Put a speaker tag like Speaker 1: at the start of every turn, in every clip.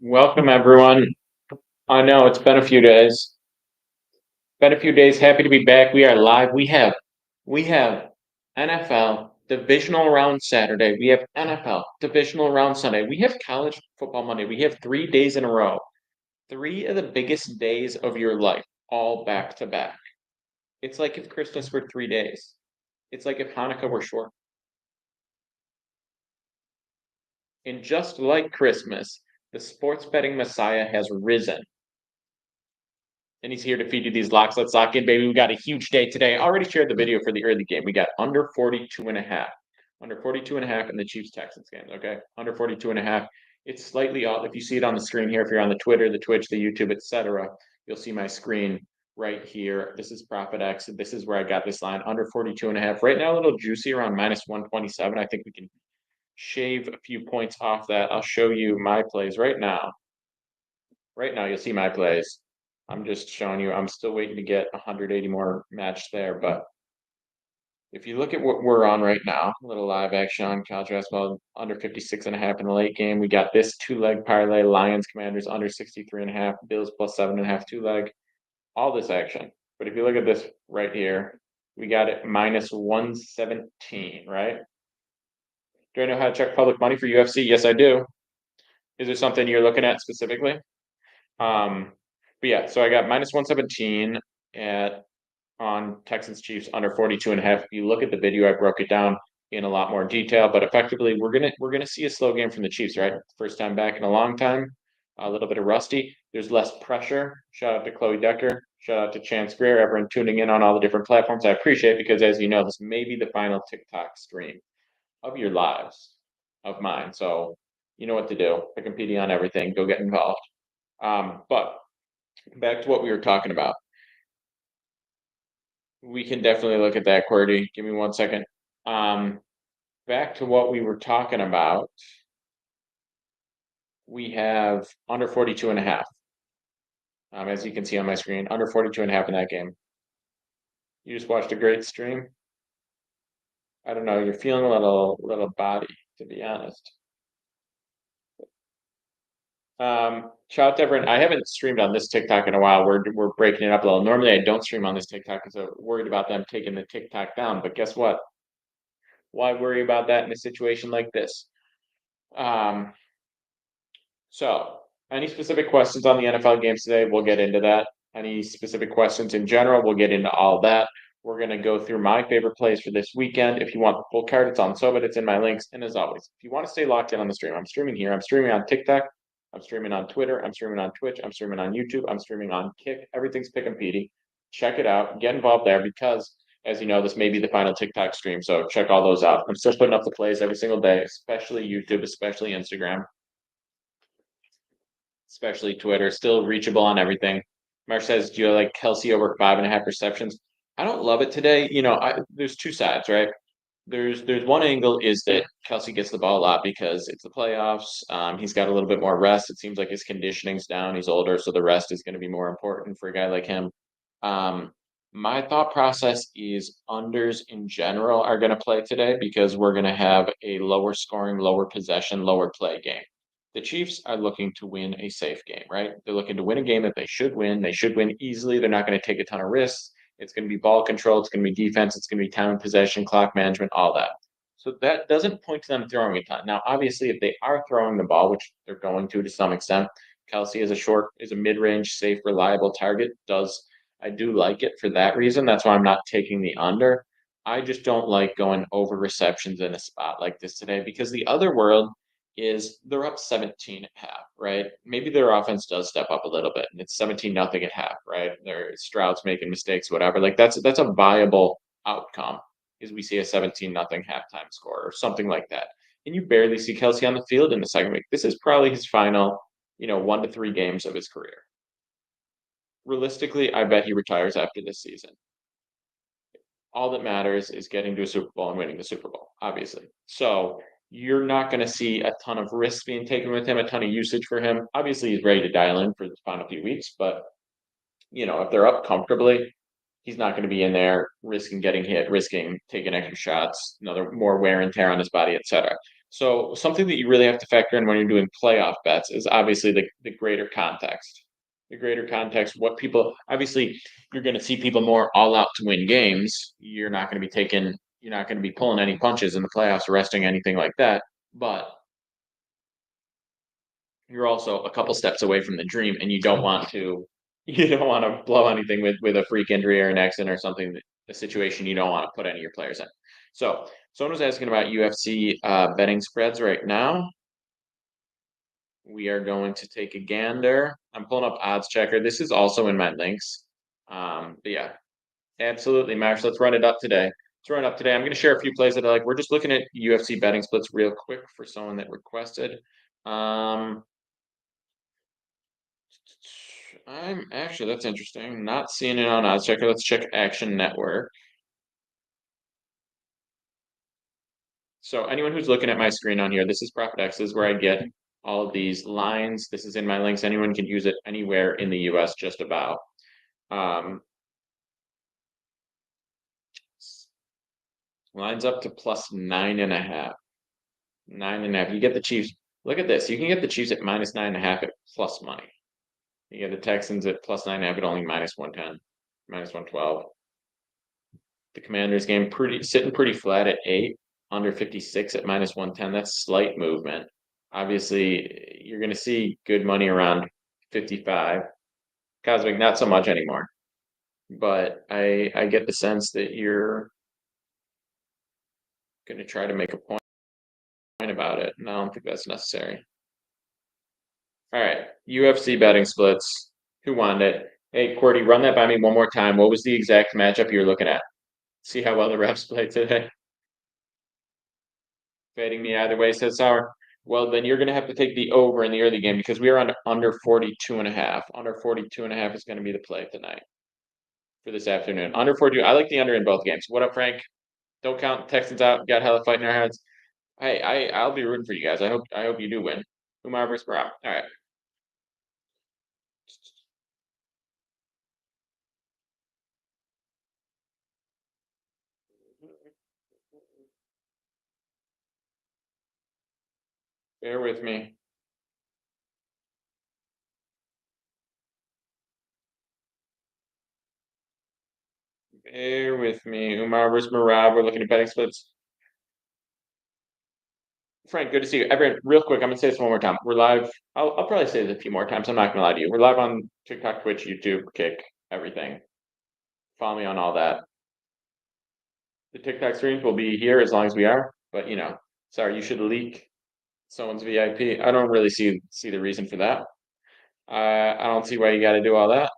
Speaker 1: Welcome everyone. I know it's been a few days. Been a few days. Happy to be back. We are live. We have NFL divisional round Saturday. We have NFL divisional round Sunday. We have college football Monday. We have 3 days in a row. Three of the biggest days of your life, all back to back. It's like if Christmas were 3 days. It's like if Hanukkah were short. And just like Christmas, the sports betting messiah has risen. And he's here to feed you these locks. Let's lock in, baby. We got a huge day today. I already shared the video for the early game. We got under 42 and a half. Under 42 and a half in the Chiefs Texans game. Okay. Under 42 and a half. It's slightly off. If you see it on the screen here, if you're on the Twitter, the Twitch, the YouTube, etc., you'll see my screen right here. This is ProfitX. This is where I got this line under 42 and a half. Right now, a little juicy around minus 127. I think we can shave a few points off that. I'll show you my plays right now. Right now, you'll see my plays. I'm just showing you, I'm still waiting to get 180 more matched there. But if you look at what we're on right now, a little live action on college basketball, under 56 and a half in the late game. We got this 2-leg parlay, Lions Commanders under 63 and a half, Bills plus 7.5, 2-leg, all this action. But if you look at this right here, we got it minus 117, right? Do I know how to check public money for UFC? Yes, I do. Is there something you're looking at specifically? But yeah, so I got minus 117 on Texans Chiefs under 42 and a half. If you look at the video, I broke it down in a lot more detail, but effectively we're gonna see a slow game from the Chiefs, right? First time back in a long time, a little bit of rusty. There's less pressure. Shout out to Chloe Decker. Shout out to Chance Greer, everyone tuning in on all the different platforms. I appreciate it because, as you know, this may be the final TikTok stream of your lives, of mine. So you know what to do. Pick competing on everything. Go get involved. But back to what we were talking about. We can definitely look at that, QWERTY. Give me 1 second. Back to what we were talking about. We have under 42 and a half. As you can see on my screen, under 42 and a half in that game. You just watched a great stream. I don't know, you're feeling a little body, to be honest. Shout out to everyone. I haven't streamed on this TikTok in a while. We're breaking it up a little. Normally I don't stream on this TikTok because I'm worried about them taking the TikTok down. But guess what? Why worry about that in a situation like this? So any specific questions on the NFL games today, we'll get into that. Any specific questions in general, we'll get into all that. We're going to go through my favorite plays for this weekend. If you want the full card, it's on Sobit. It's in my links. And as always, if you want to stay locked in on the stream, I'm streaming here. I'm streaming on TikTok. I'm streaming on Twitter. I'm streaming on Twitch. I'm streaming on YouTube. I'm streaming on Kick. Everything's Pick and Petey. Check it out. Get involved there because, as you know, this may be the final TikTok stream. So check all those out. I'm still putting up the plays every single day, especially YouTube, especially Instagram, especially Twitter. Still reachable on everything. Marsh says, do you like Kelce over 5.5 receptions? I don't love it today. There's two sides, right? There's one angle is that Kelce gets the ball a lot because it's the playoffs. He's got a little bit more rest. It seems like his conditioning's down. He's older, so the rest is going to be more important for a guy like him. My thought process is unders in general are going to play today because we're going to have a lower scoring, lower possession, lower play game. The Chiefs are looking to win a safe game, right? They're looking to win a game that they should win. They should win easily. They're not going to take a ton of risks. It's going to be ball control. It's going to be defense. It's going to be time possession, clock management, all that. So that doesn't point to them throwing a ton. Now, obviously, if they are throwing the ball, which they're going to some extent, Kelce is a mid-range, safe, reliable target. I do like it for that reason. That's why I'm not taking the under. I just don't like going over receptions in a spot like this today because the other world is they're up 17 at half, right? Maybe their offense does step up a little bit and it's 17-0 at half, right? Stroud's making mistakes, whatever. Like that's a viable outcome is we see a 17-0 halftime score or something like that. And you barely see Kelce on the field in the second week. This is probably his final, 1 to 3 games of his career. Realistically, I bet he retires after this season. All that matters is getting to a Super Bowl and winning the Super Bowl, obviously. So you're not going to see a ton of risk being taken with him, a ton of usage for him. Obviously, he's ready to dial in for the final few weeks, but if they're up comfortably, he's not going to be in there risking getting hit, risking taking extra shots, more wear and tear on his body, etc. So something that you really have to factor in when you're doing playoff bets is obviously the greater context. The greater context, what people obviously you're going to see people more all out to win games. You're not going to be pulling any punches in the playoffs, resting anything like that. But you're also a couple steps away from the dream, and you don't want to blow anything with a freak injury or an accident or something. A situation you don't want to put any of your players in. So someone was asking about UFC betting spreads right now. We are going to take a gander. I'm pulling up Odds Checker. This is also in my links. But yeah, absolutely, Max. Let's run it up today. Let's run it up today. I'm going to share a few plays that I like. We're just looking at UFC betting splits real quick for someone that requested. I'm actually that's interesting. Not seeing it on Odds Checker. Let's check Action Network. So anyone who's looking at my screen on here, this is ProfitX. This is where I get all of these lines. This is in my links. Anyone can use it anywhere in the US, just about. Lines up to plus 9.5. 9.5. You get the Chiefs. Look at this. You can get the Chiefs at minus 9.5 at plus money. You get the Texans at plus 9.5 at only minus 110, minus 112. The Commanders game sitting pretty flat at 8, under 56 at minus 110. That's slight movement. Obviously, you're going to see good money around 55. Cosmic, not so much anymore. But I get the sense that you're going to try to make a point about it, and I don't think that's necessary. All right, UFC betting splits. Who won it? Hey, Cordy, run that by me one more time. What was the exact matchup you were looking at? See how well the refs played today. Fading me either way, says Sauer. Well, then you're going to have to take the over in the early game because we are on under 42.5. Under 42.5 is going to be the play tonight for this afternoon. Under 42. I like the under in both games. What up, Frank? Don't count Texans out. Got hella fight in our heads. I'll be rooting for you guys. I hope you do win. Umar versus Barab. All right. Bear with me. Bear with me. Umar versus Marab. We're looking at betting splits. Frank, good to see you. Everyone, real quick, I'm gonna say this one more time. We're live. I'll probably say this a few more times. I'm not gonna lie to you. We're live on TikTok, Twitch, YouTube, Kick, everything. Follow me on all that. The TikTok streams will be here as long as we are, but sorry, you should leak someone's VIP. I don't really see the reason for that. I don't see why you got to do all that.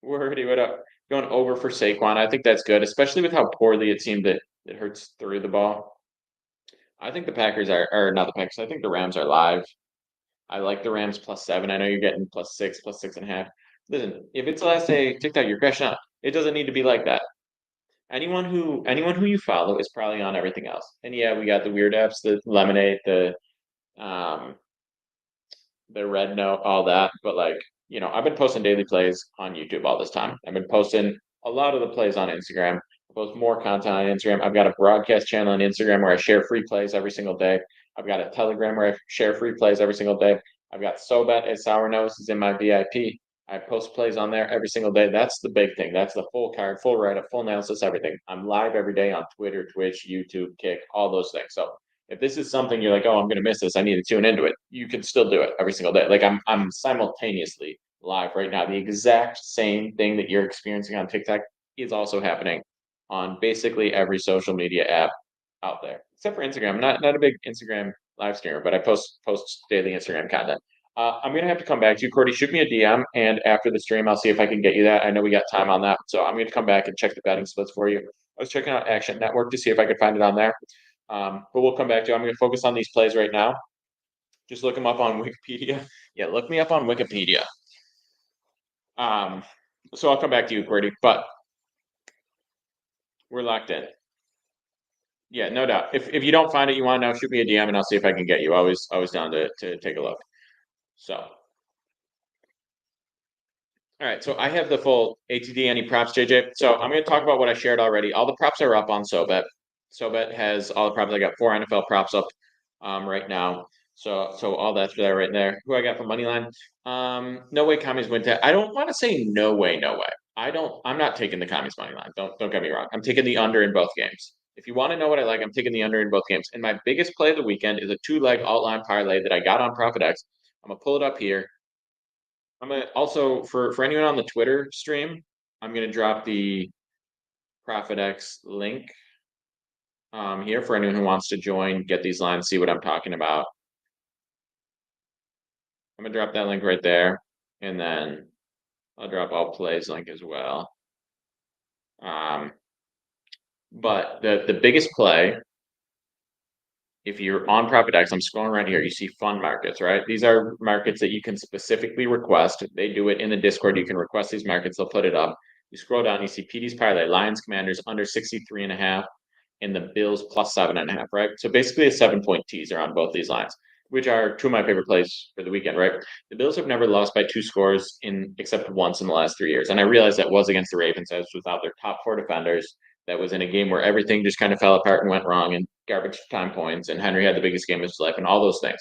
Speaker 1: Wordy, what up? Going over for Saquon. I think that's good, especially with how poorly it seemed that it Hurts threw the ball. I think the Packers are not the Packers. I think the Rams are live. I like the Rams plus 7. I know you're getting plus 6.5. Listen, if it's the last day TikTok, you're crashing out. It doesn't need to be like that. Anyone who you follow is probably on everything else. And yeah, we got the weird apps, the Lemonade, um the Red Note, all that. But I've been posting daily plays on YouTube all this time. I've been posting a lot of the plays on Instagram. I post more content on Instagram. I've got a broadcast channel on Instagram where I share free plays every single day. I've got a Telegram where I share free plays every single day. I've got SoBet, as Sour knows, is in my VIP. I post plays on there every single day. That's the big thing. That's the full card, full write-up, full analysis, everything. I'm live every day on Twitter, Twitch, YouTube, Kick, all those things. So if this is something you're like, oh, I'm going to miss this, I need to tune into it, you can still do it every single day. Like I'm simultaneously live right now. The exact same thing that you're experiencing on TikTok is also happening on basically every social media app out there, except for Instagram. I'm not a big Instagram live streamer, but I post daily Instagram content. I'm gonna have to come back to you, Cordy. Shoot me a DM, and after the stream, I'll see if I can get you that. I know we got time on that, so I'm gonna come back and check the betting splits for you. I was checking out Action Network to see if I could find it on there. But we'll come back to you. I'm going to focus on these plays right now. Just look them up on Wikipedia. Yeah, look me up on Wikipedia. So I'll come back to you, Cordy, but we're locked in. Yeah, no doubt. If you don't find it, you want to know, shoot me a DM and I'll see if I can get you. Always down to take a look. So All right, so I have the full ATD any props, JJ. So I'm going to talk about what I shared already. All the props are up on SoBet. SoBet has all the props. I got 4 NFL props up right now. So all that's there right there. Who I got for money line? No way commies win that. I don't want to say no way, no way. I'm not taking the commies money line. Don't get me wrong. I'm taking the under in both games. If you want to know what I like, I'm taking the under in both games. And my biggest play of the weekend is a 2-leg alt line parlay that I got on ProfitX. I'm gonna pull it up here. I'm gonna also for anyone on the Twitter stream, I'm gonna drop the ProfitX link here for anyone who wants to join, get these lines, see what I'm talking about. I'm gonna drop that link right there, and then I'll drop all plays link as well. But the biggest play, if you're on ProfitX, I'm scrolling right here, you see fund markets, right? These are markets that you can specifically request. They do it in the Discord. You can request these markets, they'll put it up. You scroll down, you see PD's parlay, Lions Commanders under 63.5, and the Bills plus 7.5, right? So basically a 7-point teaser on both these lines, which are two of my favorite plays for the weekend, right? The Bills have never lost by 2 scores in except once in the last 3 years. And I realized that was against the Ravens, as without their top 4 defenders. That was in a game where everything just kind of fell apart and went wrong, and garbage time points, and Henry had the biggest game of his life, and all those things.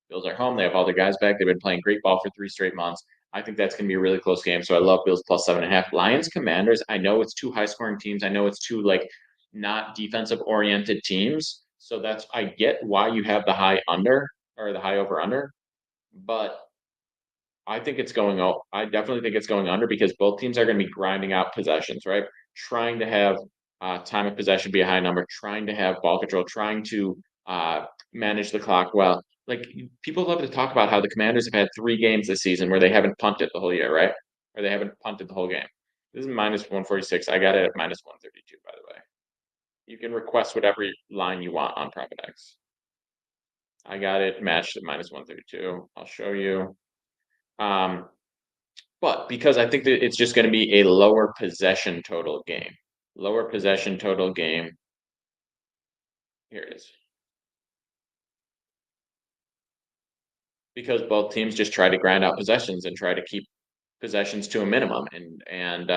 Speaker 1: Bills are home. They have all their guys back. They've been playing great ball for 3 straight months. I think that's going to be a really close game. So I love Bills plus 7.5. Lions Commanders. I know it's 2 high scoring teams. I know it's 2 like not defensive oriented teams. So that's I get why you have the high under or the high over under, but I think it's going I definitely think it's going under because both teams are going to be grinding out possessions, right? Trying to have time of possession be a high number, trying to have ball control, trying to manage the clock well. Like people love to talk about how the Commanders have had 3 games this season where they haven't punted the whole year, right? Or they haven't punted the whole game. This is minus 146. I got it at minus 132, by the way. You can request whatever line you want on ProfitX. I got it matched at minus 132. I'll show you. But because I think that it's just going to be a lower possession total game. Lower possession total game. Here it is. Because both teams just try to grind out possessions and try to keep possessions to a minimum. And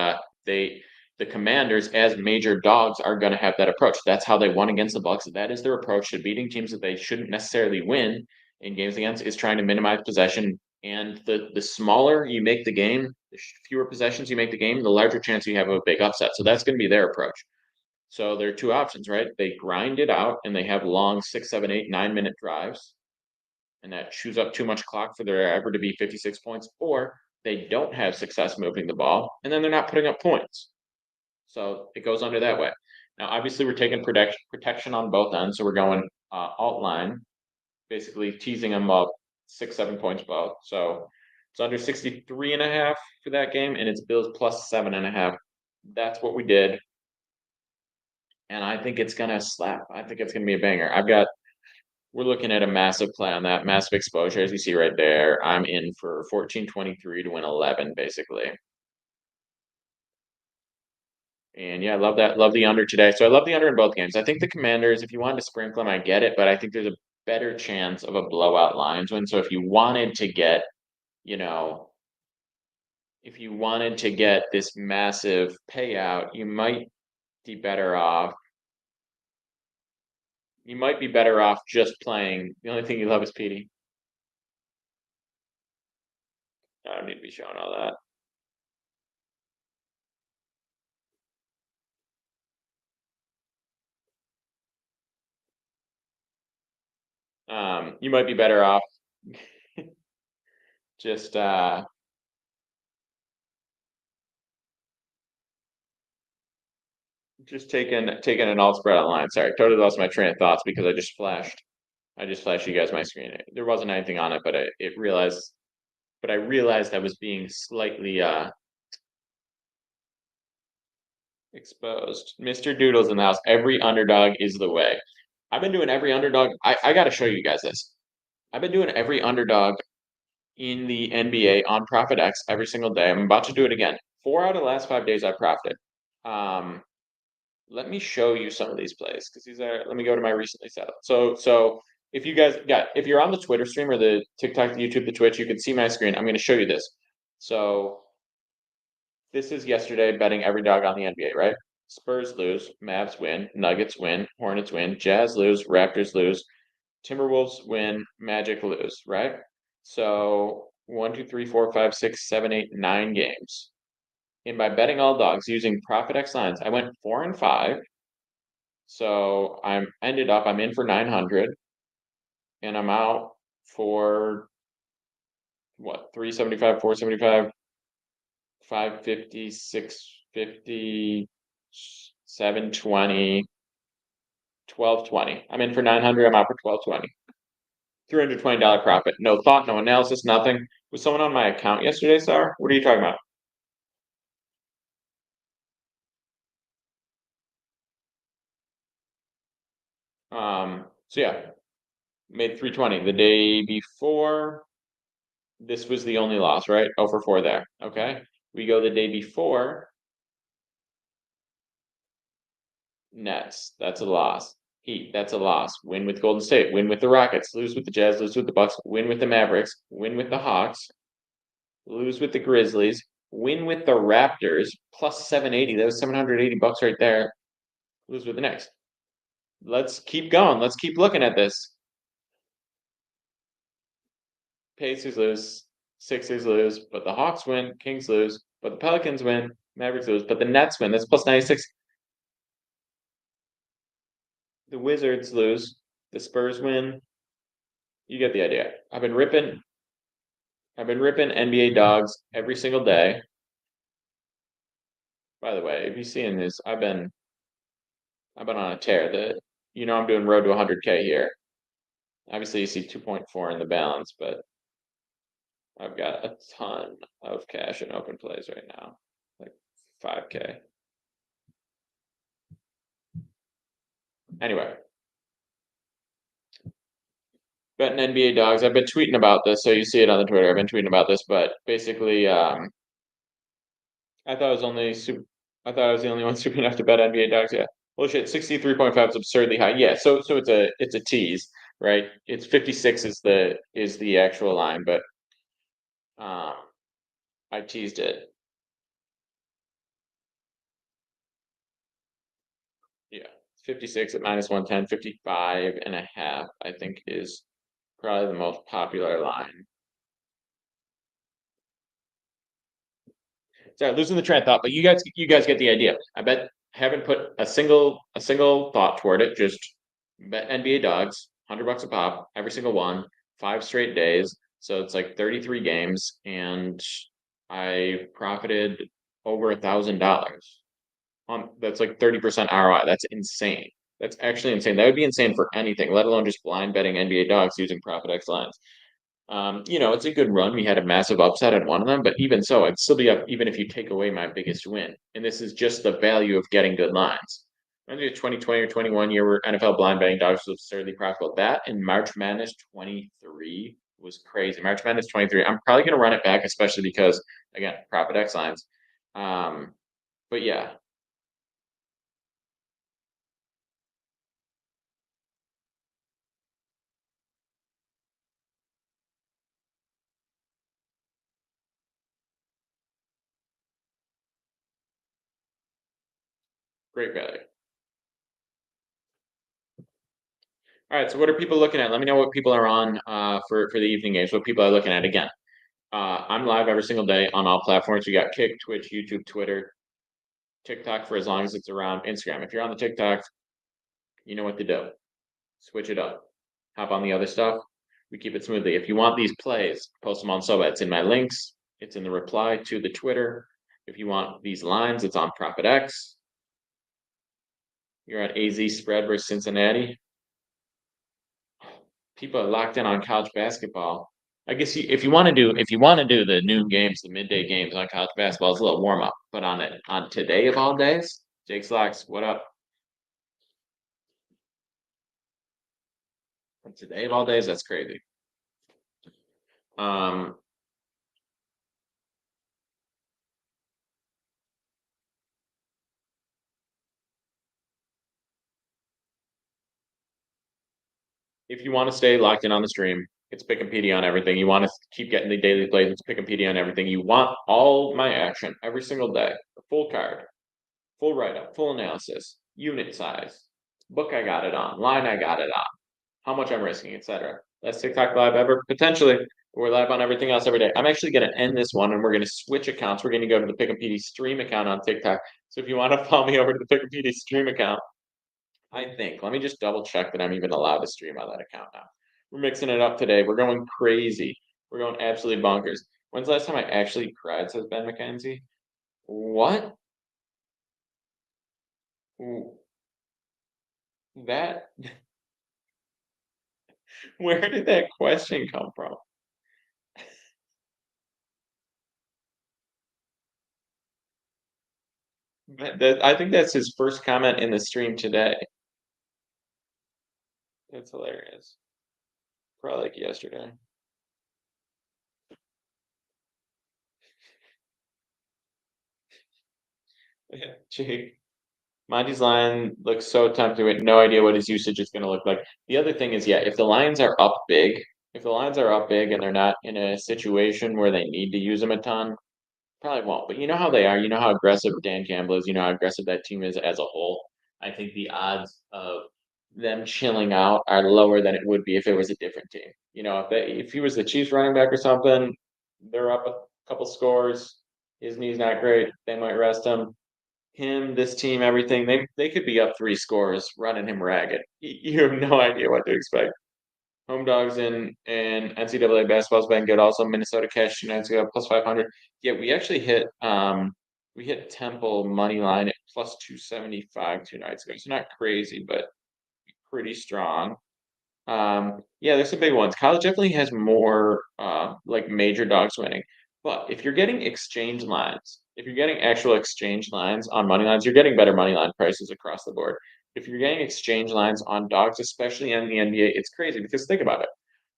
Speaker 1: the Commanders as major dogs are going to have that approach. That's how they won against the Bucks. That is their approach to beating teams that they shouldn't necessarily win in games against is trying to minimize possession. And the smaller you make the game, the fewer possessions you make the game, the larger chance you have of a big upset. So that's going to be their approach. So there are 2 options, right? They grind it out and they have long 6, 7, 8, 9-minute drives, and that chews up too much clock for there ever to be 56 points, or they don't have success moving the ball, and then they're not putting up points. So it goes under that way. Now, obviously, we're taking protection on both ends, so we're going alt line, basically teasing them up 6, 7 points both. So it's under 63.5 for that game, and it's Bills plus 7.5. That's what we did. And I think it's gonna slap. I think it's gonna be a banger. We're looking at a massive play on that, massive exposure, as you see right there. I'm in for 14.23 to win 11, basically. And yeah, I love that. Love the under today. So I love the under in both games. I think the Commanders, if you wanted to sprinkle them, I get it, but I think there's a better chance of a blowout Lions win. So if you wanted to get, you know, if you wanted to get this massive payout, you might be better off. You might be better off just playing. The only thing you love is PD. I don't need to be showing all that. You might be better off just taking an alt spread online. Sorry, totally lost my train of thoughts because I just flashed you guys my screen. There wasn't anything on it, but I realized I was being slightly exposed. Mr. Doodles in the house. Every underdog is the way. I've been doing every underdog. I got to show you guys this. I've been doing every underdog in the NBA on ProfitX every single day. I'm about to do it again. 4 out of the last 5 days I profited. Let me show you some of these plays because these are. Let me go to my recently set up. So if you guys if you're on the Twitter stream or the TikTok, the YouTube, the Twitch, you can see my screen. I'm going to show you this. So this is yesterday betting every dog on the NBA, right? Spurs lose, Mavs win, Nuggets win, Hornets win, Jazz lose, Raptors lose, Timberwolves win, Magic lose, right? So 1, 2, 3, 4, 5, 6, 7, 8, 9 games. And by betting all dogs using Profit X lines, I went 4 and 5. So I'm in for 900, and I'm out for what, 375, 475, 550, 650, 720, 1220. I'm in for 900, I'm out for 1220. $320 profit. No thought, no analysis, nothing. Was someone on my account yesterday, Sar? What are you talking about? So yeah, made 320. The day before, this was the only loss, right? 0 for 4 there. Okay. We go the day before, Nets, that's a loss. Heat, that's a loss. Win with Golden State, win with the Rockets, lose with the Jazz, lose with the Bucks, win with the Mavericks, win with the Hawks, lose with the Grizzlies, win with the Raptors, plus 780. That was $780 right there. Lose with the Knicks. Let's keep going. Let's keep looking at this. Pacers lose, Sixers lose, but the Hawks win, Kings lose, but the Pelicans win, Mavericks lose, but the Nets win. That's plus 96. The Wizards lose, the Spurs win. You get the idea. I've been ripping NBA dogs every single day. By the way, if you're seeing this, I've been on a tear. I'm doing road to 100K here. Obviously, you see 2.4 in the balance, but I've got a ton of cash in open plays right now, like 5K. Anyway, betting NBA dogs. I've been tweeting about this, so you see it on the Twitter. I've been tweeting about this, but basically, I thought I was only super. I thought I was the only one stupid enough to bet NBA dogs. Yeah. Well, shit, 63.5 is absurdly high. Yeah. So it's a tease, right? It's 56 is the actual line, but um, I teased it. Yeah. 56 at minus 110, 55 and a half, I think is probably the most popular line. Sorry, losing the train of thought, but you guys get the idea. I bet haven't put a single thought toward it. Just bet NBA dogs, $100 a pop, every single one, 5 straight days. So it's like 33 games, and I profited over $1,000. That's like 30% ROI. That's insane. That's actually insane. That would be insane for anything, let alone just blind betting NBA dogs using Profit X lines. It's a good run. We had a massive upset at one of them, but even so, I'd still be up even if you take away my biggest win. And this is just the value of getting good lines. Remember the 2020 or 21 year where NFL blind betting dogs was absurdly profitable. That in March Madness 23 was crazy. March Madness 23. I'm probably going to run it back, especially because, again, Profit X lines. But yeah, great value. All right, so what are people looking at? Let me know what people are on for the evening games. What people are looking at again. I'm live every single day on all platforms. You got Kick, Twitch, YouTube, Twitter, TikTok for as long as it's around, Instagram. If you're on the TikTok, you know what to do. Switch it up. Hop on the other stuff. We keep it smoothly. If you want these plays, post them on Soba. It's in my links. It's in the reply to the Twitter. If you want these lines, it's on Profit X. You're at AZ spread versus Cincinnati. People are locked in on college basketball. I guess if you want to do the noon games, the midday games on college basketball, it's a little warm up. But on today of all days, Jake Slacks, what up? On today of all days, that's crazy. Um, if you want to stay locked in on the stream, it's Pickopedia on everything. You want to keep getting the daily plays, it's Pickopedia on everything. You want all my action every single day. A full card, full write-up, full analysis, unit size, book I got it on, line I got it on, how much I'm risking, etc. That's TikTok live ever. Potentially, we're live on everything else every day. I'm actually going to end this one and we're going to switch accounts. We're going to go to the Pickopedia stream account on TikTok. So if you want to follow me over to the Pickopedia stream account, let me just double check that I'm even allowed to stream on that account now. We're mixing it up today. We're going crazy. We're going absolutely bonkers. When's the last time I actually cried, says Ben McKenzie? What? That, where did that question come from? I think that's his first comment in the stream today. That's hilarious. Probably like yesterday. Yeah, Jake. Monty's line looks so tempting with no idea what his usage is going to look like. The other thing is, yeah, if the lines are up big, and they're not in a situation where they need to use them a ton, probably won't. But you know how they are. You know how aggressive Dan Campbell is. You know how aggressive that team is as a whole. I think the odds of them chilling out are lower than it would be if it was a different team. You know, if he was the Chiefs running back or something, they're up a couple scores. His knee's not great. They might rest him. This team, everything, they could be up 3 scores, running him ragged. You have no idea what to expect. Home dogs in NCAA basketball's been good. Also, Minnesota Cash United's got plus 500. Yeah, we hit Temple money line at plus 275 2 nights ago. It's not crazy, but pretty strong. Yeah, there's some big ones. College definitely has more like major dogs winning. But if you're getting exchange lines, if you're getting actual exchange lines on money lines, you're getting better money line prices across the board. If you're getting exchange lines on dogs, especially in the NBA, it's crazy because think about it.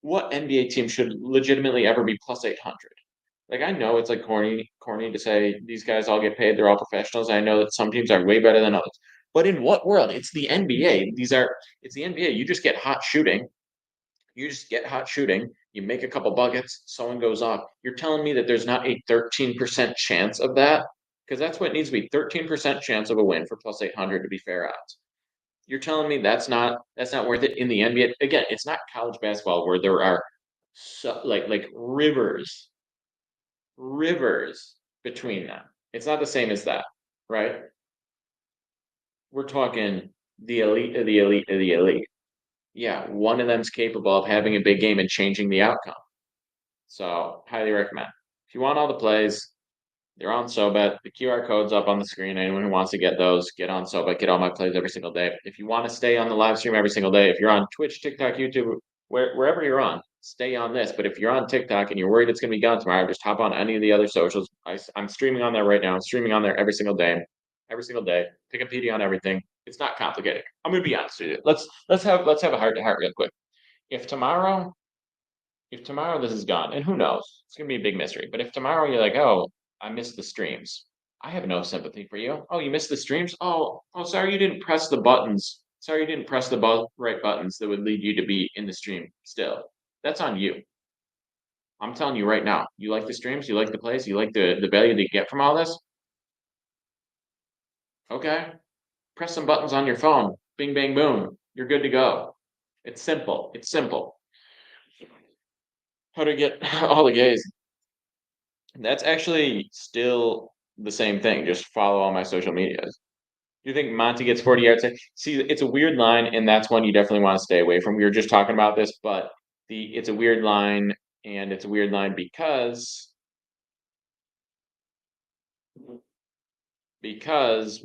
Speaker 1: What NBA team should legitimately ever be plus 800? Like I know it's like corny to say these guys all get paid, they're all professionals. I know that some teams are way better than others. But in what world? It's the NBA. It's the NBA. You just get hot shooting. You make a couple buckets, someone goes off. You're telling me that there's not a 13% chance of that? Because that's what it needs to be. 13% chance of a win for plus 800 to be fair odds. You're telling me that's not worth it in the NBA. Again, it's not college basketball where there are like rivers between them. It's not the same as that, right? We're talking the elite of the elite of the elite. Yeah, one of them's capable of having a big game and changing the outcome. So highly recommend. If you want all the plays, they're on SoBet. The QR code's up on the screen. Anyone who wants to get those, get on SoBet, get all my plays every single day. If you want to stay on the live stream every single day, if you're on Twitch, TikTok, YouTube, wherever you're on, stay on this. But if you're on TikTok and you're worried it's going to be gone tomorrow, just hop on any of the other socials. I'm streaming on there right now. I'm streaming on there every single day. Every single day. Pickopedia on everything. It's not complicated. I'm going to be honest with you. Let's have a heart to heart real quick. If tomorrow this is gone, and who knows, it's gonna be a big mystery. But if tomorrow you're like, oh, I missed the streams, I have no sympathy for you. Oh, you missed the streams? Oh, sorry, you didn't press the buttons. Sorry, you didn't press the right buttons that would lead you to be in the stream still. That's on you. I'm telling you right now. You like the streams? You like the plays? You like the value that you get from all this? Okay. Press some buttons on your phone. Bing, bang, boom. You're good to go. It's simple. It's simple. How to get all the gays? That's actually still the same thing. Just follow all my social medias. Do you think Monty gets 40 yards? See, it's a weird line, and that's one you definitely want to stay away from. We were just talking about this, but it's a weird line, and it's a weird line because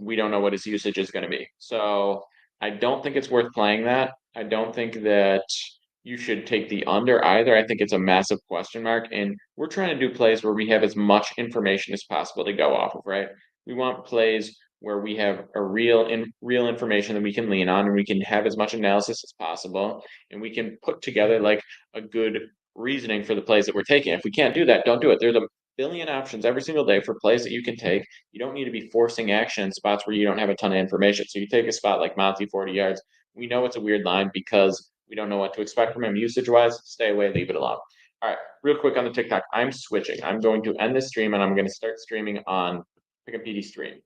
Speaker 1: we don't know what his usage is going to be. So I don't think it's worth playing that. I don't think that you should take the under either. I think it's a massive question mark. And we're trying to do plays where we have as much information as possible to go off of, right? We want plays where we have a real information that we can lean on and we can have as much analysis as possible and we can put together like a good reasoning for the plays that we're taking. If we can't do that, don't do it. There's a billion options every single day for plays that you can take. You don't need to be forcing action in spots where you don't have a ton of information. So you take a spot like Monty 40 yards. We know it's a weird line because We don't know what to expect from him usage-wise. Stay away, leave it alone. All right, real quick on the TikTok. I'm switching. I'm going to end this stream and I'm going to start streaming on Pick a PD stream.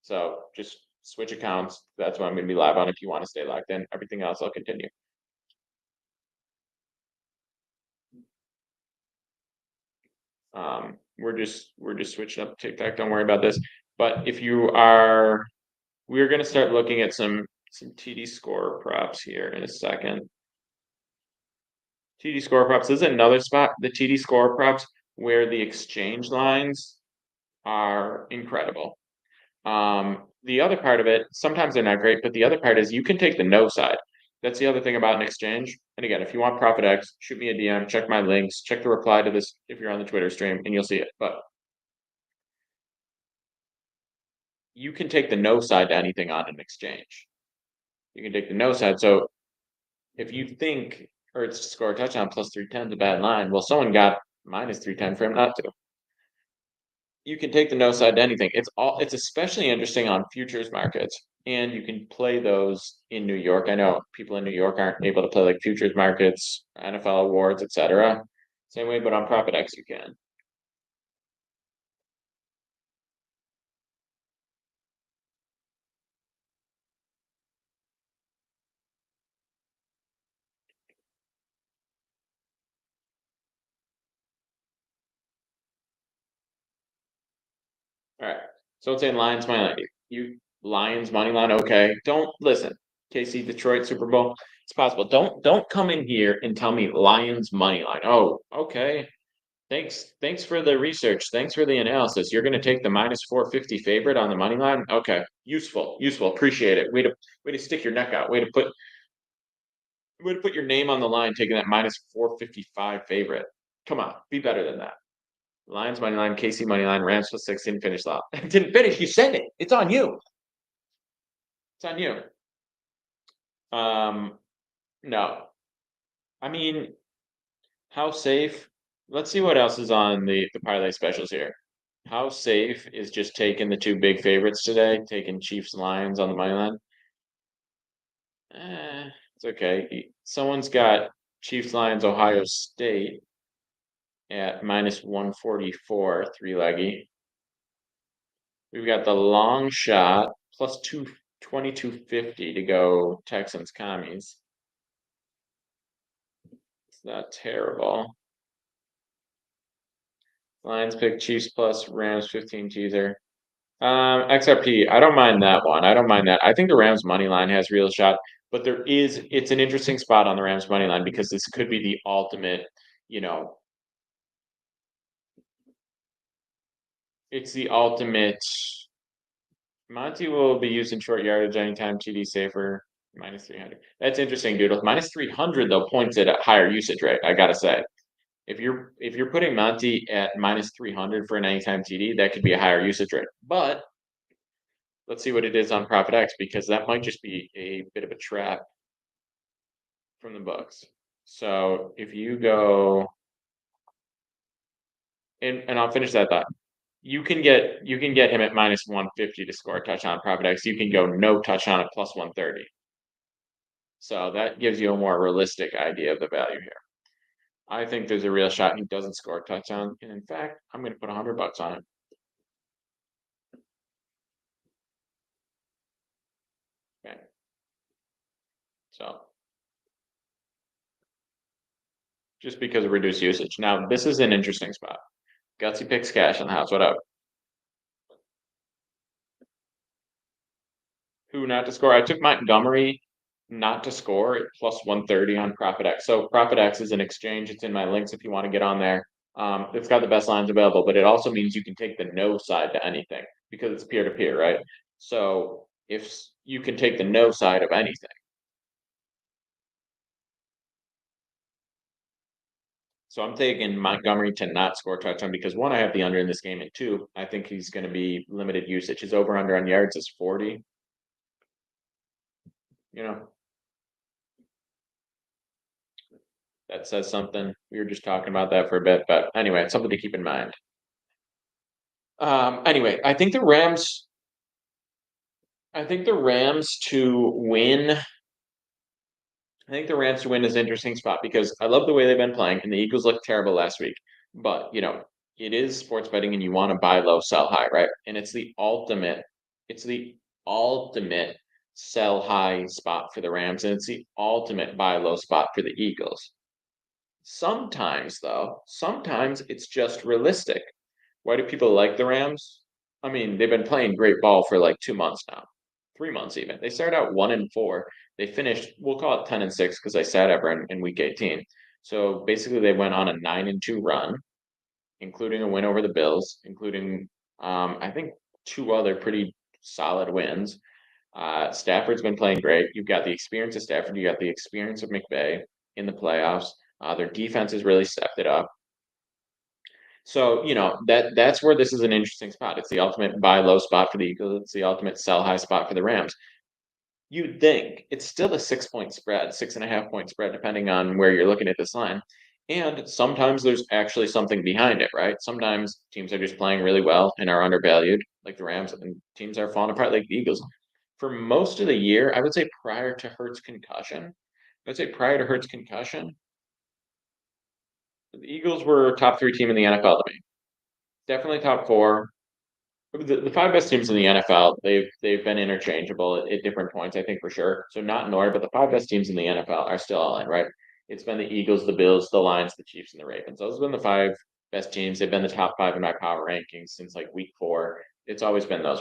Speaker 1: So just switch accounts. That's what I'm going to be live on if you want to stay locked in. Everything else, I'll continue. We're just switching up TikTok. Don't worry about this. But if you are, we're going to start looking at some TD score props here in a second. TD score props. This is another spot. The TD score props where the exchange lines are incredible. The other part of it, sometimes they're not great, but the other part is you can take the no side. That's the other thing about an exchange. And again, if you want Profit X, shoot me a DM, check my links, check the reply to this if you're on the Twitter stream, and you'll see it. But you can take the no side to anything on an exchange. You can take the no side. So if you think Ertz to score a touchdown plus 310 is a bad line, well, someone got minus 310 for him not to. You can take the no side to anything. It's especially interesting on futures markets, and you can play those in New York. I know people in New York aren't able to play like futures markets, NFL awards, etc. Same way, but on Profit X you can. All right. So it's in Lions money line. You Lions money line. Okay. Don't listen. KC Detroit Super Bowl. It's possible. Don't come in here and tell me Lions money line. Oh, okay. Thanks for the research. Thanks for the analysis. You're going to take the minus 450 favorite on the money line. Okay, useful. Appreciate it. Way to stick your neck out. Way to put your name on the line, taking that minus 455 favorite. Come on, be better than that. Lions money line, KC money line, Rams plus 6 didn't finish lot. Didn't finish. You said it. It's on you. It's on you. No. I mean, how safe? Let's see what else is on the parlay specials here. How safe is just taking the two big favorites today, taking Chiefs Lions on the money line? It's okay. Someone's got Chiefs Lions Ohio State at minus 144, three leggy. We've got the long shot plus 2250 to go Texans commies. It's not terrible. Lions pick Chiefs plus Rams 15 teaser. XRP, I don't mind that one. I don't mind that. I think the Rams money line has real shot, but it's an interesting spot on the Rams money line because this could be the ultimate, it's the ultimate. Monty will be used in short yardage anytime TD safer minus 300. That's interesting, dude. With minus 300 though, points at a higher usage rate. I gotta say, if you're putting Monty at minus 300 for an anytime TD, that could be a higher usage rate. But let's see what it is on Profit X because that might just be a bit of a trap from the books. So if you go, and I'll finish that thought. You can get him at minus 150 to score a touchdown Profit X. You can go no touchdown at plus 130. So that gives you a more realistic idea of the value here. I think there's a real shot he doesn't score a touchdown. And in fact, I'm going to put $100 on it. Okay. So just because of reduced usage. Now, this is an interesting spot. Gutsy picks cash in the house. What up? Who not to score? I took Montgomery not to score at plus 130 on Profit X. So Profit X is an exchange. It's in my links if you want to get on there. It's got the best lines available, but it also means you can take the no side to anything because it's peer to peer, right? So if you can take the no side of anything. So I'm taking Montgomery to not score a touchdown because one, I have the under in this game, and two, I think he's going to be limited usage. His over under on yards is 40. That says something. We were just talking about that for a bit, but anyway, it's something to keep in mind. Anyway, I think the Rams to win I think the Rams to win is an interesting spot because I love the way they've been playing, and the Eagles looked terrible last week. But it is sports betting, and you want to buy low, sell high, right? And it's the ultimate sell high spot for the Rams, and it's the ultimate buy low spot for the Eagles. Sometimes, though, sometimes it's just realistic. Why do people like the Rams? I mean, they've been playing great ball for like 2 months now, 3 months even. They started out 1-4. They finished, we'll call it 10-6 because they sat ever in week 18. So basically, they went on a 9-2 run, including a win over the Bills, including I think two other pretty solid wins. Stafford's been playing great. You've got the experience of Stafford. You got the experience of McVay in the playoffs. Their defense has really stepped it up. So, that's where this is an interesting spot. It's the ultimate buy low spot for the Eagles. It's the ultimate sell high spot for the Rams. You'd think it's still a 6 point spread, 6.5 point spread, depending on where you're looking at this line. And sometimes there's actually something behind it, right? Sometimes teams are just playing really well and are undervalued, like the Rams, and teams are falling apart, like the Eagles. For most of the year, I would say prior to Hurts' concussion, the Eagles were top three team in the NFL to me. Definitely top four. The five best teams in the NFL, they've been interchangeable at different points, I think for sure. So not in order, but the five best teams in the NFL are still all in, right? It's been the Eagles, the Bills, the Lions, the Chiefs, and the Ravens. Those have been the five best teams. They've been the top five in my power rankings since like week 4. It's always been those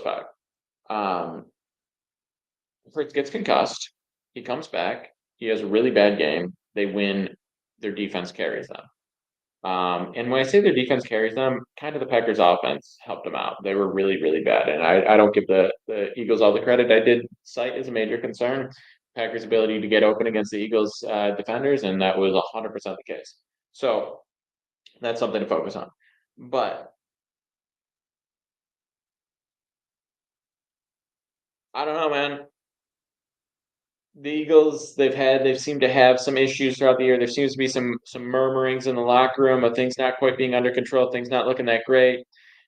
Speaker 1: five. Um, Fritz gets concussed. He comes back. He has a really bad game. They win. Their defense carries them. And when I say their defense carries them, kind of the Packers offense helped them out. They were really, really bad. And I don't give the Eagles all the credit. I did cite as a major concern Packers' ability to get open against the Eagles defenders, and that was 100% the case. So that's something to focus on. But I don't know, man. The Eagles, they've seemed to have some issues throughout the year. There seems to be some murmurings in the locker room of things not quite being under control, things not looking that great.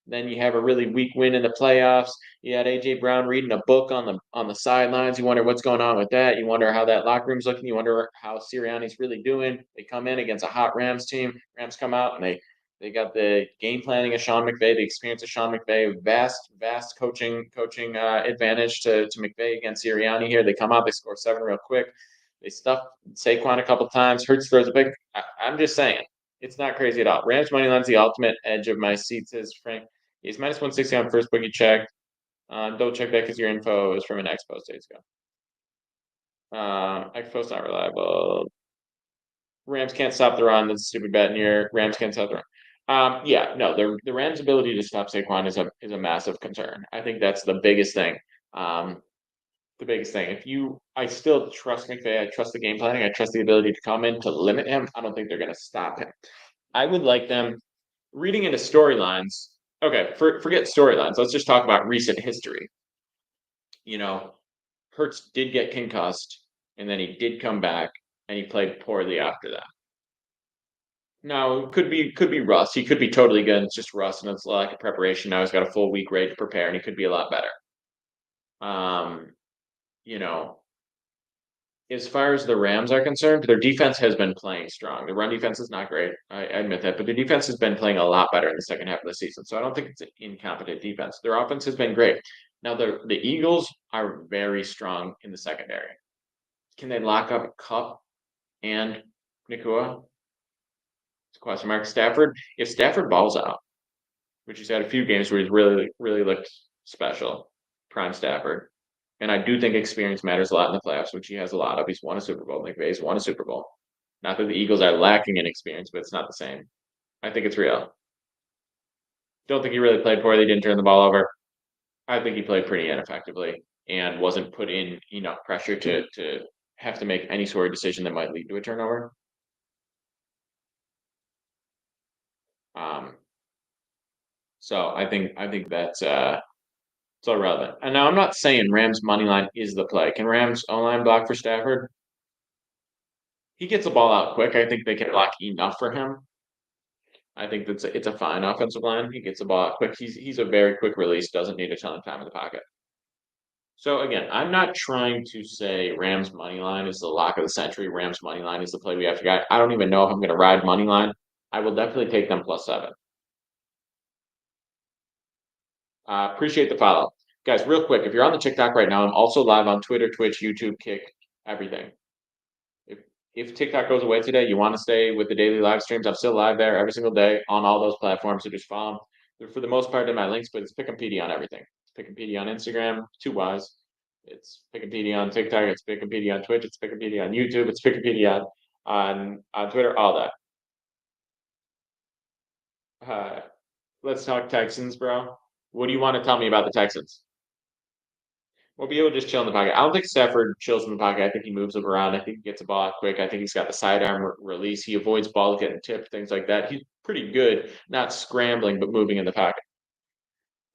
Speaker 1: Then you have a really weak win in the playoffs. You had AJ Brown reading a book on the sidelines. You wonder what's going on with that. You wonder how that locker room's looking. You wonder how Sirianni's really doing. They come in against a hot Rams team. Rams come out and they got the game planning of Sean McVay, the experience of Sean McVay, vast coaching advantage to McVay against Sirianni here. They come out, they score 7 real quick. They stuff Saquon a couple times. Hurts throws a big. I'm just saying, it's not crazy at all. Rams money line's the ultimate edge of my seat, says Frank. He's minus 160 on first bookie check. Don't check that because your info is from an Expo days ago. Expo's not reliable. Rams can't stop the run. That's a stupid bet in here. Rams can't stop the run. Yeah, no, the Rams' ability to stop Saquon is a massive concern. I think that's the biggest thing. The biggest thing. I still trust McVay. I trust the game planning. I trust the ability to come in to limit him. I don't think they're going to stop him. I would like them reading into storylines. Okay, forget storylines. Let's just talk about recent history. Hurts did get concussed, and then he did come back, and he played poorly after that. No, could be Russ. He could be totally good. It's just Russ, and it's a lack of preparation. Now he's got a full week ready to prepare, and he could be a lot better. Um, you know, as far as the Rams are concerned, their defense has been playing strong. The run defense is not great. I admit that, but the defense has been playing a lot better in the second half of the season. So I don't think it's an incompetent defense. Their offense has been great. Now the Eagles are very strong in the secondary. Can they lock up Kupp and Nacua? It's a question mark. Stafford, if Stafford balls out, which he's had a few games where he's really, really looked special, prime Stafford. And I do think experience matters a lot in the playoffs, which he has a lot of. He's won a Super Bowl. McVay's won a Super Bowl. Not that the Eagles are lacking in experience, but it's not the same. I think it's real. Don't think he really played poorly. Didn't turn the ball over. I think he played pretty ineffectively and wasn't put in enough pressure to have to make any sort of decision that might lead to a turnover. Um, so I think that's it's all relevant. And now I'm not saying Rams money line is the play. Can Rams online block for Stafford? He gets the ball out quick. I think they can block enough for him. I think it's a fine offensive line. He gets the ball out quick. He's a very quick release. Doesn't need a ton of time in the pocket. So again, I'm not trying to say Rams money line is the lock of the century. Rams money line is the play we have to get. I don't even know if I'm going to ride money line. I will definitely take them +7. Appreciate the follow, guys. Real quick, if you're on the TikTok right now, I'm also live on Twitter, Twitch, YouTube, Kick, everything. If if TikTok goes away today, you want to stay with the daily live streams. I'm still live there every single day on all those platforms. So just follow them. They're for the most part in my links, but it's Pick'em on everything. It's Pick'em on Instagram, 2 Ys. It's Pick'em on TikTok. It's Pick'em on Twitch. It's Pick'em on YouTube. It's Pick'em on Twitter. All that. Let's talk Texans, bro. What do you want to tell me about the Texans? We'll be able to just chill in the pocket. I don't think Stafford chills in the pocket. I think he moves up around. I think he gets a ball out quick. I think he's got the sidearm release. He avoids balls getting tipped, things like that. He's pretty good, not scrambling, but moving in the pocket.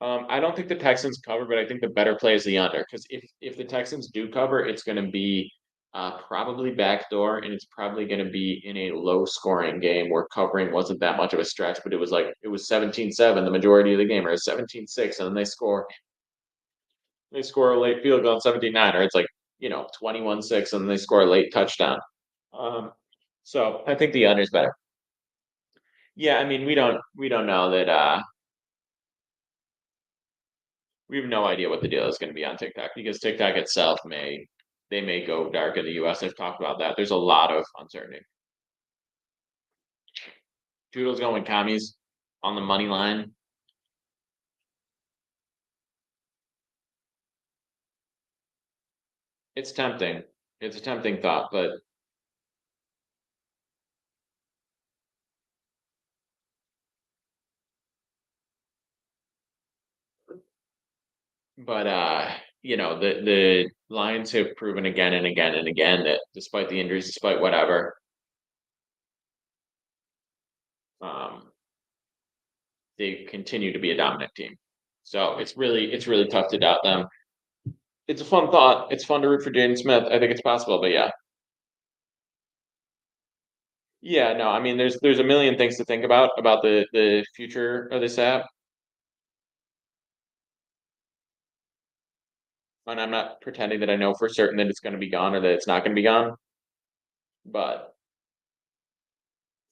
Speaker 1: I don't think the Texans cover, but I think the better play is the under because if the Texans do cover, it's going to be probably backdoor, and it's probably going to be in a low scoring game where covering wasn't that much of a stretch, but it was 17-7 the majority of the game, or 17-6, and then they score a late field goal on 17-9, or it's like, 21-6, and then they score a late touchdown. So I think the under is better. Yeah, I mean, we don't know that we have no idea what the deal is going to be on TikTok because TikTok itself may go dark in the US. I've talked about that. There's a lot of uncertainty. Doodle's going commies on the money line. It's tempting. It's a tempting thought, but the Lions have proven again and again and again that despite the injuries, despite whatever, um, they continue to be a dominant team. So it's really tough to doubt them. It's a fun thought. It's fun to root for Jaden Smith. I think it's possible, but yeah. Yeah, no, I mean there's a million things to think about the future of this app. And I'm not pretending that I know for certain that it's going to be gone or that it's not going to be gone, but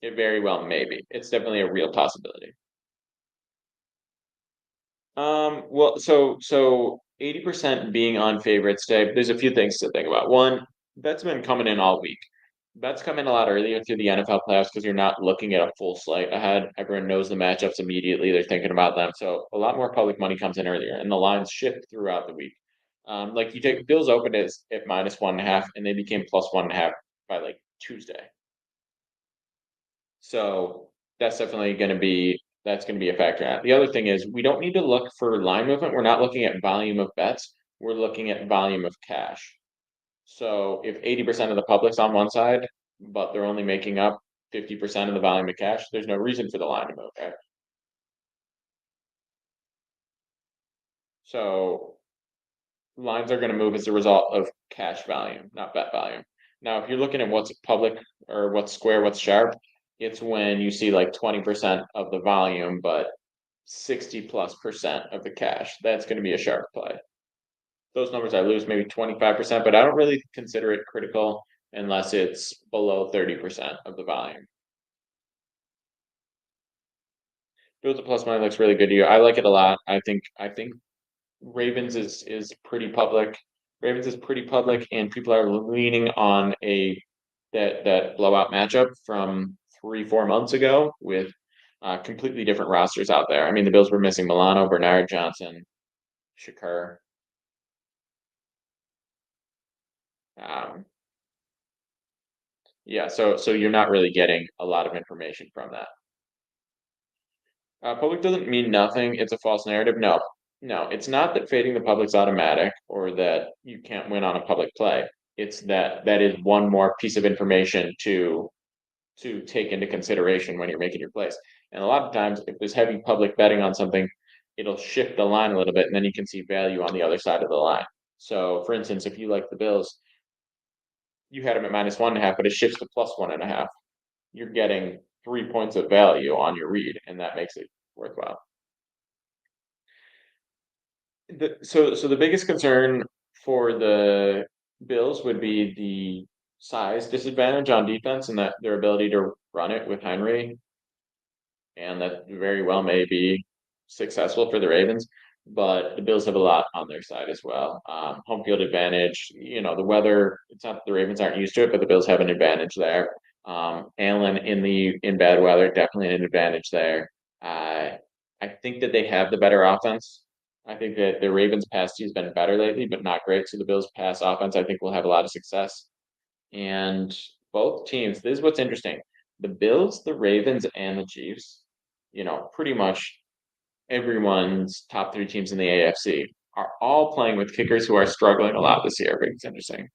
Speaker 1: it very well may be. It's definitely a real possibility. Well, so 80% being on favorites day, there's a few things to think about. One, that's been coming in all week. That's come in a lot earlier through the NFL playoffs because you're not looking at a full slate ahead. Everyone knows the matchups immediately. They're thinking about them. So a lot more public money comes in earlier, and the lines shift throughout the week. Like you take Bills opened at -1.5, and they became +1.5 by like Tuesday. So that's going to be a factor. The other thing is we don't need to look for line movement. We're not looking at volume of bets. We're looking at volume of cash. So if 80% of the public's on one side, but they're only making up 50% of the volume of cash, there's no reason for the line to move, right? So lines are going to move as a result of cash volume, not bet volume. Now, if you're looking at what's public or what's square, what's sharp, it's when you see like 20% of the volume, but 60+% of the cash. That's going to be a sharp play. Those numbers I lose maybe 25%, but I don't really consider it critical unless it's below 30% of the volume. Build a plus money looks really good to you. I like it a lot. I think Ravens is pretty public. Ravens is pretty public, and people are leaning on that blowout matchup from 3-4 months ago with completely different rosters out there. I mean, the Bills were missing Milano, Bernard, Johnson, Shakur. Um, yeah, so you're not really getting a lot of information from that. Public doesn't mean nothing. It's a false narrative. No, no, it's not that fading the public's automatic or that you can't win on a public play. It's that is one more piece of information to take into consideration when you're making your plays. And a lot of times, if there's heavy public betting on something, it'll shift the line a little bit, and then you can see value on the other side of the line. So, for instance, if you like the Bills, you had them at -1.5, but it shifts to +1.5. You're getting 3 points of value on your read, and that makes it worthwhile. So the biggest concern for the Bills would be the size disadvantage on defense and that their ability to run it with Henry, and that very well may be successful for the Ravens. But the Bills have a lot on their side as well. Home field advantage, the weather, it's not that the Ravens aren't used to it, but the Bills have an advantage there. Allen in bad weather, definitely an advantage there. I think that they have the better offense. I think that the Ravens pass D has been better lately, but not great. So the Bills pass offense, I think, will have a lot of success. And both teams, this is what's interesting. The Bills, the Ravens, and the Chiefs, pretty much everyone's top three teams in the AFC are all playing with kickers who are struggling a lot this year. It's interesting.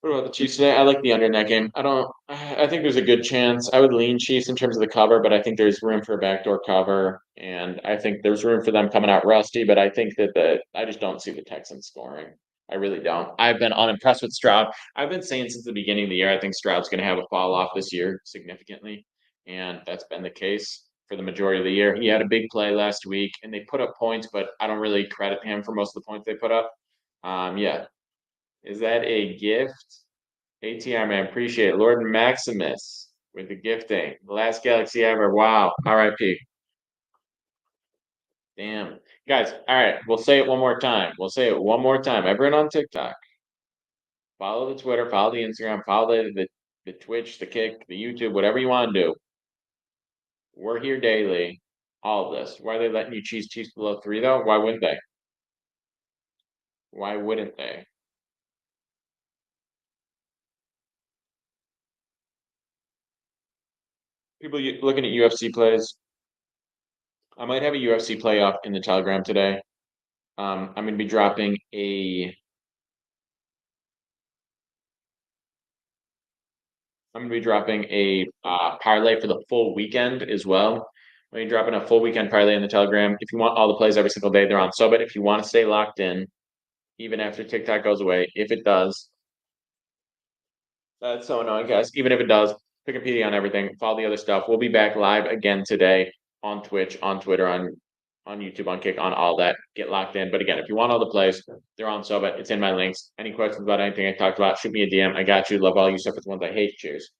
Speaker 1: What about the Chiefs today? I like the under in that game. I don't. I think there's a good chance. I would lean Chiefs in terms of the cover, but I think there's room for a backdoor cover, and I think there's room for them coming out rusty. But I think that I just don't see the Texans scoring. I really don't. I've been unimpressed with Stroud. I've been saying since the beginning of the year, I think Stroud's going to have a fall off this year significantly, and that's been the case for the majority of the year. He had a big play last week, and they put up points, but I don't really credit him for most of the points they put up. Yeah, is that a gift? ATR man, appreciate it. Lord Maximus with the gifting. The last galaxy ever. Wow. RIP. Damn. Guys, all right. We'll say it one more time. We'll say it one more time. Everyone on TikTok, follow the Twitter, follow the Instagram, follow the Twitch, the Kick, the YouTube, whatever you want to do. We're here daily. All of this. Why are they letting you cheese Chiefs below 3 though? Why wouldn't they? Why wouldn't they? People looking at UFC plays. I might have a UFC play up in the Telegram today. I'm going to be dropping a I'm gonna be dropping a parlay for the full weekend as well. I'm gonna be dropping a full weekend parlay in the Telegram. If you want all the plays every single day, they're on Subit. If you want to stay locked in, even after TikTok goes away, if it does, that's so annoying, guys. Even if it does, pick a PD on everything. Follow the other stuff. We'll be back live again today on Twitch, on Twitter, on YouTube, on Kick, on all that. Get locked in. But again, if you want all the plays, they're on Subit. It's in my links. Any questions about anything I talked about, shoot me a DM. I got you. Love all you stuff. It's ones I hate. Cheers.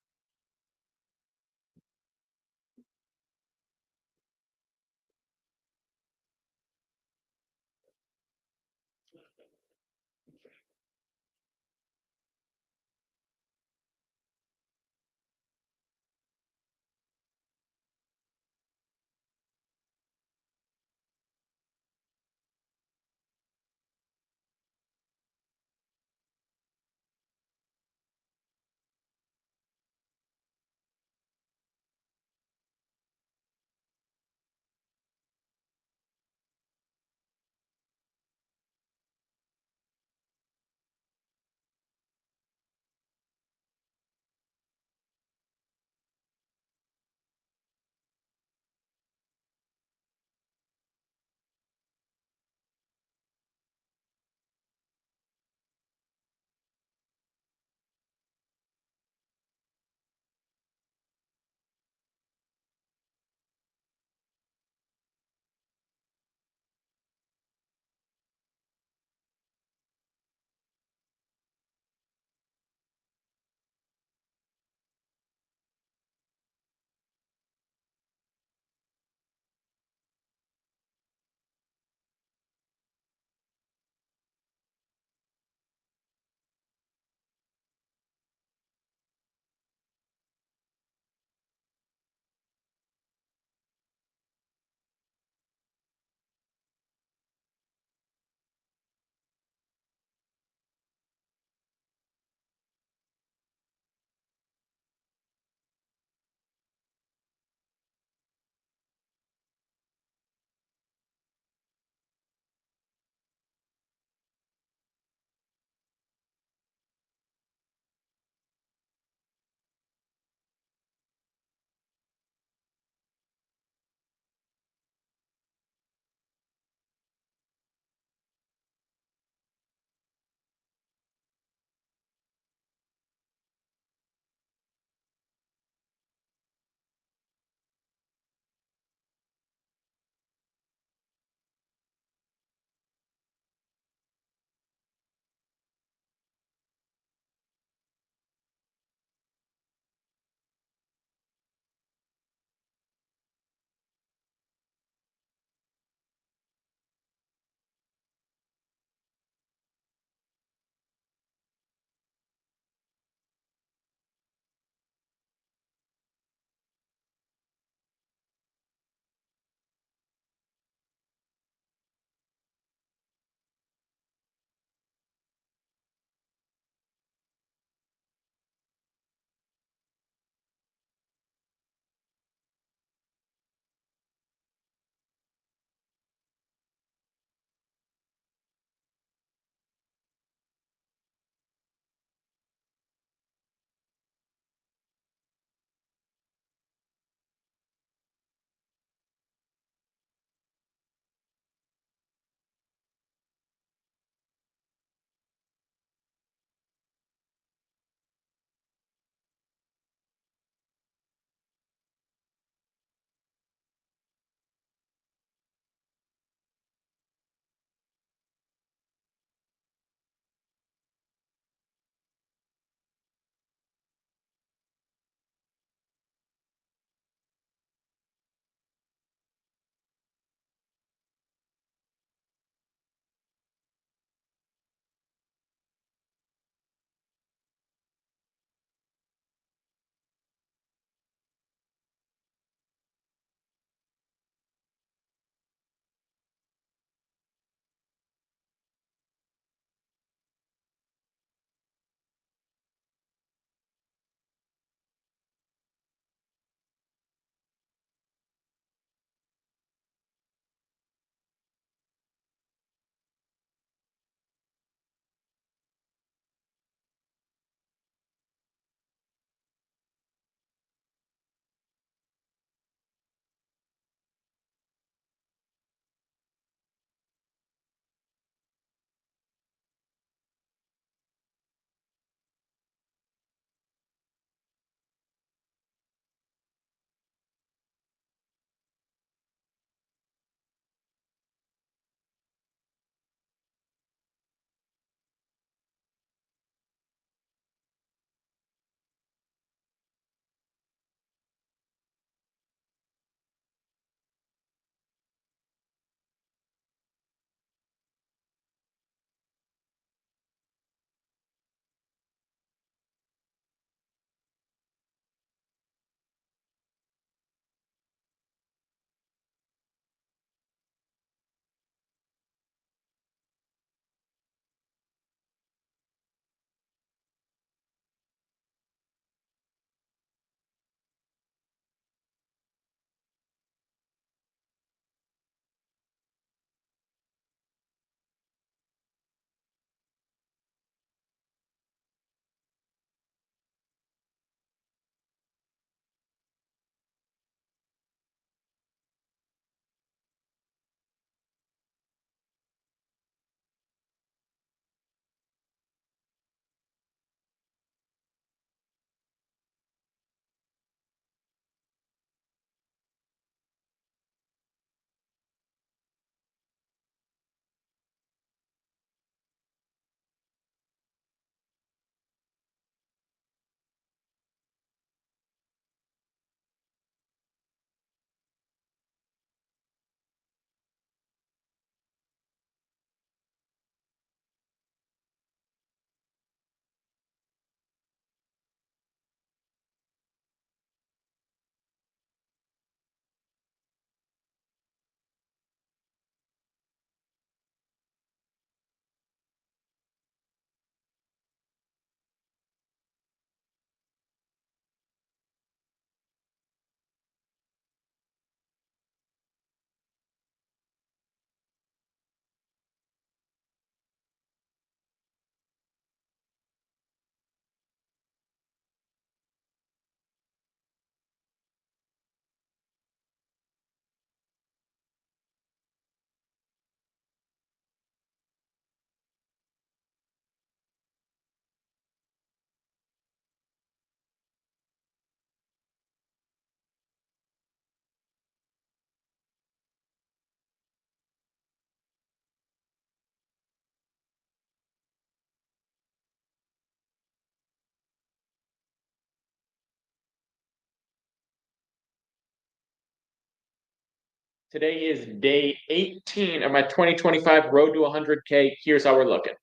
Speaker 1: Today is day 18 of my 2025 Road to 100K. Here's how we're looking.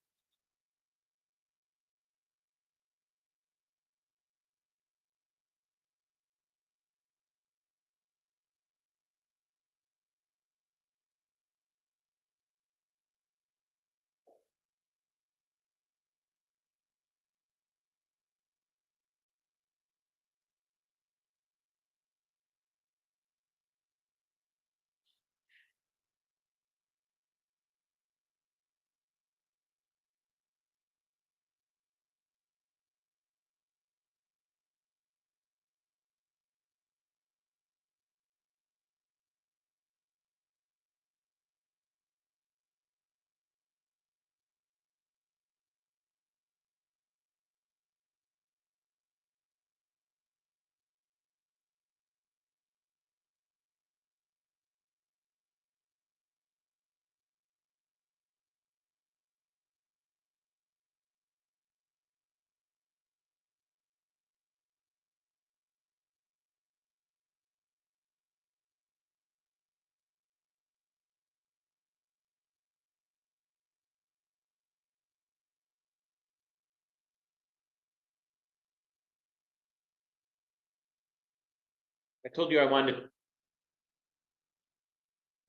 Speaker 1: I told you I wanted to,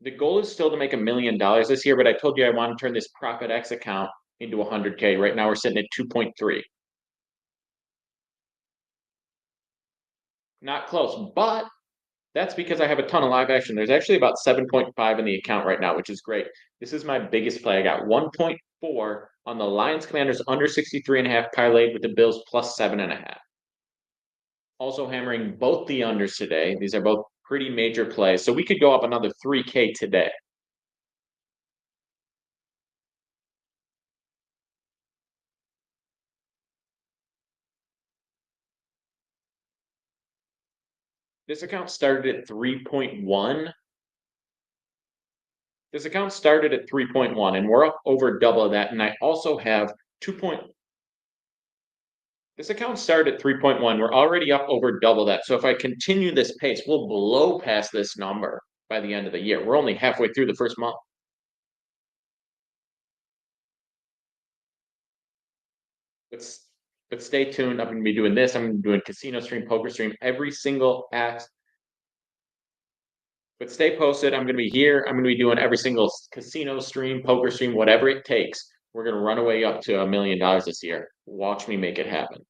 Speaker 1: the goal is still to make $1 million this year, but I told you I want to turn this Profit X account into 100K. Right now we're sitting at 2.3. Not close, but that's because I have a ton of live action. There's actually about 7.5 in the account right now, which is great. This is my biggest play. I got 1.4 on the Lions Commanders under 63.5 parlayed with the Bills plus 7.5. Also hammering both the unders today. These are both pretty major plays. So we could go up another 3K today. This account started at 3.1. This account started at 3.1 and we're up over double that. And I also have 2. This account started at 3.1. We're already up over double that. So if I continue this pace, we'll blow past this number by the end of the year. We're only halfway through the first month. But stay tuned. I'm going to be doing this. I'm going to be doing casino stream, poker stream, every single act. But stay posted. I'm going to be here. I'm going to be doing every single casino stream, poker stream, whatever it takes. We're going to run away up to $1 million this year. Watch me make it happen.